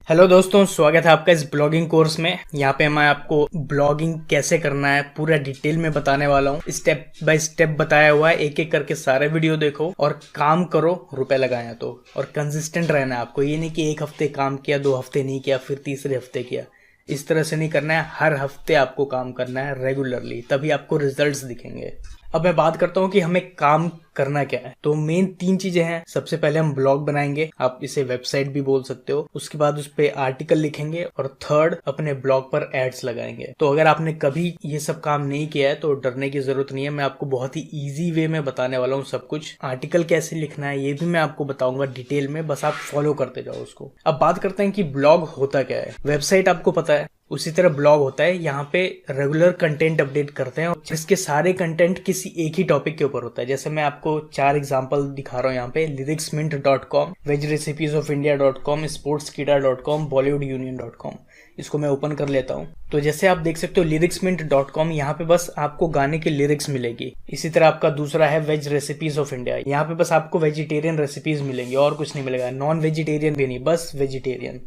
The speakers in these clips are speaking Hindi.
हेलो दोस्तों, स्वागत है आपका इस ब्लॉगिंग कोर्स में। यहाँ पे मैं आपको ब्लॉगिंग कैसे करना है पूरा डिटेल में बताने वाला हूँ। स्टेप बाय स्टेप बताया हुआ है, एक एक करके सारे वीडियो देखो और काम करो, रुपए लगाए तो। और कंसिस्टेंट रहना है आपको, ये नहीं कि एक हफ्ते काम किया, 2 हफ्ते नहीं किया, फिर तीसरे हफ्ते किया। इस तरह से नहीं करना है, हर हफ्ते आपको काम करना है रेगुलरली, तभी आपको रिजल्ट्स दिखेंगे। अब मैं बात करता हूँ कि हमें काम करना क्या है। तो मेन 3 चीजें हैं। सबसे पहले हम ब्लॉग बनाएंगे, आप इसे वेबसाइट भी बोल सकते हो। उसके बाद उस पे आर्टिकल लिखेंगे और थर्ड अपने ब्लॉग पर एड्स लगाएंगे। तो अगर आपने कभी ये सब काम नहीं किया है तो डरने की जरूरत नहीं है, मैं आपको बहुत ही इजी वे में बताने वाला हूँ सब कुछ। आर्टिकल कैसे लिखना है ये भी मैं आपको बताऊंगा डिटेल में, बस आप फॉलो करते जाओ उसको। अब बात करते हैं कि ब्लॉग होता क्या है। वेबसाइट आपको पता है, उसी तरह ब्लॉग होता है। यहाँ पे रेगुलर कंटेंट अपडेट करते हैं और इसके सारे कंटेंट किसी एक ही टॉपिक के ऊपर होता है। जैसे मैं आपको 4 एग्जांपल दिखा रहा हूँ यहाँ पे। lyricsmint.com, vegrecipiesofindia.com, sportskida.com, bollywoodunion.com। इसको मैं ओपन कर लेता हूँ। तो जैसे आप देख सकते हो lyricsmint.com, यहाँ पे बस आपको गाने की लिरिक्स मिलेगी। इसी तरह आपका दूसरा है वेज रेसिपीज ऑफ इंडिया, यहाँ पे बस आपको वेजिटेरियन रेसिपीज मिलेंगी और कुछ नहीं मिलेगा। नॉन वेजिटेरियन भी नहीं, बस वेजिटेरियन।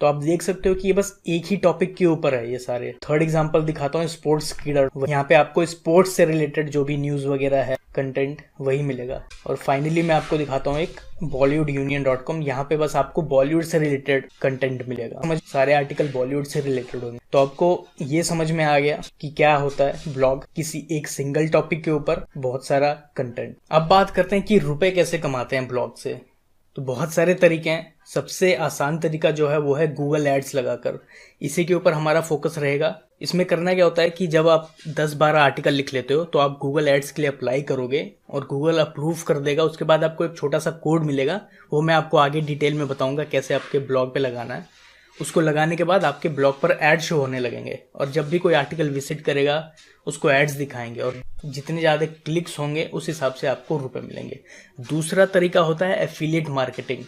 तो आप देख सकते हो कि ये बस एक ही टॉपिक के ऊपर है ये सारे। थर्ड एग्जांपल दिखाता हूँ, स्पोर्ट्स कीड़ा। यहाँ पे आपको स्पोर्ट्स से रिलेटेड जो भी न्यूज वगैरह है कंटेंट वही मिलेगा। और फाइनली मैं आपको दिखाता हूँ एक bollywoodunion.com, यहाँ पे बस आपको बॉलीवुड से रिलेटेड कंटेंट मिलेगा। समझ, सारे आर्टिकल बॉलीवुड से रिलेटेड होंगे। तो आपको ये समझ में आ गया कि क्या होता है ब्लॉग, किसी एक सिंगल टॉपिक के ऊपर बहुत सारा कंटेंट। अब बात करते हैं कि रुपए कैसे कमाते हैं ब्लॉग से। तो बहुत सारे तरीके हैं। सबसे आसान तरीका जो है वो है गूगल एड्स लगाकर। इसी के ऊपर हमारा फोकस रहेगा। इसमें करना क्या होता है कि जब आप 10-12 आर्टिकल लिख लेते हो तो आप गूगल एड्स के लिए अप्लाई करोगे और गूगल अप्रूव कर देगा। उसके बाद आपको एक छोटा सा कोड मिलेगा, वो मैं आपको आगे डिटेल में बताऊंगा कैसे आपके ब्लॉग पे लगाना है। उसको लगाने के बाद आपके ब्लॉग पर एड शो होने लगेंगे और जब भी कोई आर्टिकल विजिट करेगा उसको एड्स दिखाएंगे और जितने ज़्यादा क्लिक्स होंगे उस हिसाब से आपको रुपए मिलेंगे। दूसरा तरीका होता है एफिलिएट मार्केटिंग,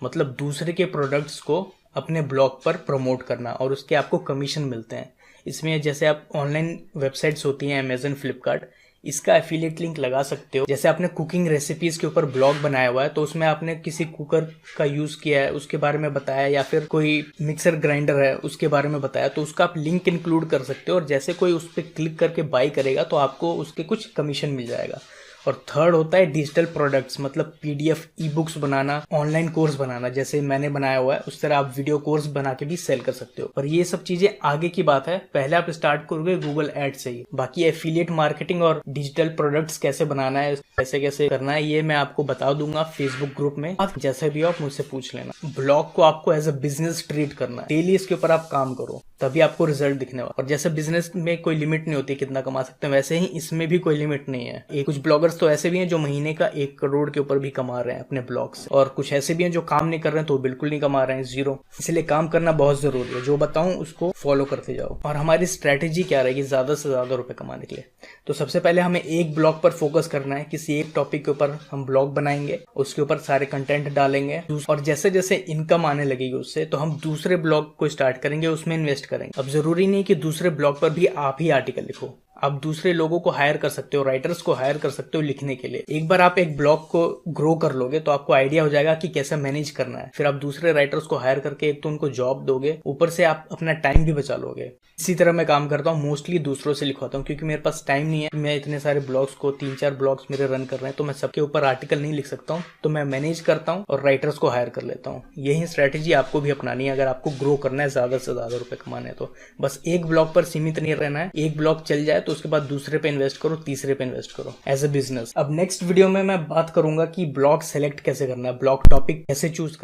मतलब दूसरे के प्रोडक्ट्स को अपने ब्लॉग पर प्रमोट करना और उसके आपको कमीशन मिलते हैं। इसमें जैसे आप ऑनलाइन वेबसाइट्स होती हैं अमेजन, फ्लिपकार्ट, इसका एफिलिएट लिंक लगा सकते हो। जैसे आपने कुकिंग रेसिपीज के ऊपर ब्लॉग बनाया हुआ है तो उसमें आपने किसी कुकर का यूज किया है उसके बारे में बताया, या फिर कोई मिक्सर ग्राइंडर है उसके बारे में बताया, तो उसका आप लिंक इंक्लूड कर सकते हो और जैसे कोई उस पर क्लिक करके बाई करेगा तो आपको उसके कुछ कमीशन मिल जाएगा। और थर्ड होता है डिजिटल प्रोडक्ट्स, मतलब पीडीएफ, ई बुक्स बनाना, ऑनलाइन कोर्स बनाना। जैसे मैंने बनाया हुआ है उस तरह आप वीडियो कोर्स बना के भी सेल कर सकते हो। और ये सब चीजें आगे की बात है, पहले आप स्टार्ट करोगे गूगल एड से ही। बाकी एफिलिएट मार्केटिंग और डिजिटल प्रोडक्ट्स कैसे बनाना है, कैसे कैसे करना है, ये मैं आपको बता दूंगा फेसबुक ग्रुप में। जैसे भी आप मुझसे पूछ लेना। ब्लॉग को आपको एज अ बिजनेस ट्रीट करना है, डेली इसके ऊपर आप काम करो तभी आपको रिजल्ट दिखने वाला। और जैसे बिजनेस में कोई लिमिट नहीं होती कितना कमा सकते हैं, वैसे ही इसमें भी कोई लिमिट नहीं है। कुछ ब्लॉगर्स तो ऐसे भी हैं जो महीने का 1 करोड़ के ऊपर भी कमा रहे हैं अपने ब्लॉग से, और कुछ ऐसे भी हैं जो काम नहीं कर रहे हैं तो बिल्कुल नहीं कमा रहे हैं, 0। इसलिए काम करना बहुत जरूरी है। जो बताऊं उसको फॉलो करते जाओ। और हमारी स्ट्रेटेजी क्या रहेगी ज्यादा से ज्यादा रुपए कमाने के लिए? तो सबसे पहले हमें एक ब्लॉग पर फोकस करना है। किसी एक टॉपिक के ऊपर हम ब्लॉग बनाएंगे, उसके ऊपर सारे कंटेंट डालेंगे और जैसे जैसे इनकम आने लगेगी उससे तो हम दूसरे ब्लॉग को स्टार्ट करेंगे, उसमें इन्वेस्ट करेंगे। अब जरूरी नहीं कि दूसरे ब्लॉग पर भी आप ही आर्टिकल लिखो, आप दूसरे लोगों को हायर कर सकते हो, राइटर्स को हायर कर सकते हो लिखने के लिए। एक बार आप एक ब्लॉग को ग्रो कर लोगे तो आपको आइडिया हो जाएगा कि कैसे मैनेज करना है। फिर आप दूसरे राइटर्स को हायर करके एक तो उनको जॉब दोगे, ऊपर से आप अपना टाइम भी बचा लोगे। इसी तरह मैं काम करता हूँ, मोस्टली दूसरों से लिखवाता हूँ क्योंकि मेरे पास टाइम नहीं है। मैं इतने सारे ब्लॉग्स को, 3-4 ब्लॉग्स मेरे रन कर रहे हैं तो मैं सबके ऊपर आर्टिकल नहीं लिख सकता हूँ, तो मैं मैनेज करता हूँ और राइटर्स को हायर कर लेता हूँ। यही स्ट्रेटेजी आपको भी अपनानी है अगर आपको ग्रो करना है, ज्यादा से ज्यादा रुपए कमाने हैं तो। बस एक ब्लॉग पर सीमित नहीं रहना है। एक ब्लॉग चल जाए तो उसके बाद दूसरे पे इन्वेस्ट करो, तीसरे पे इन्वेस्ट करो एज अ बिजनेस। अब नेक्स्ट वीडियो में मैं बात करूंगा कि ब्लॉग सेलेक्ट कैसे करना है, ब्लॉग टॉपिक कैसे चूज करना है।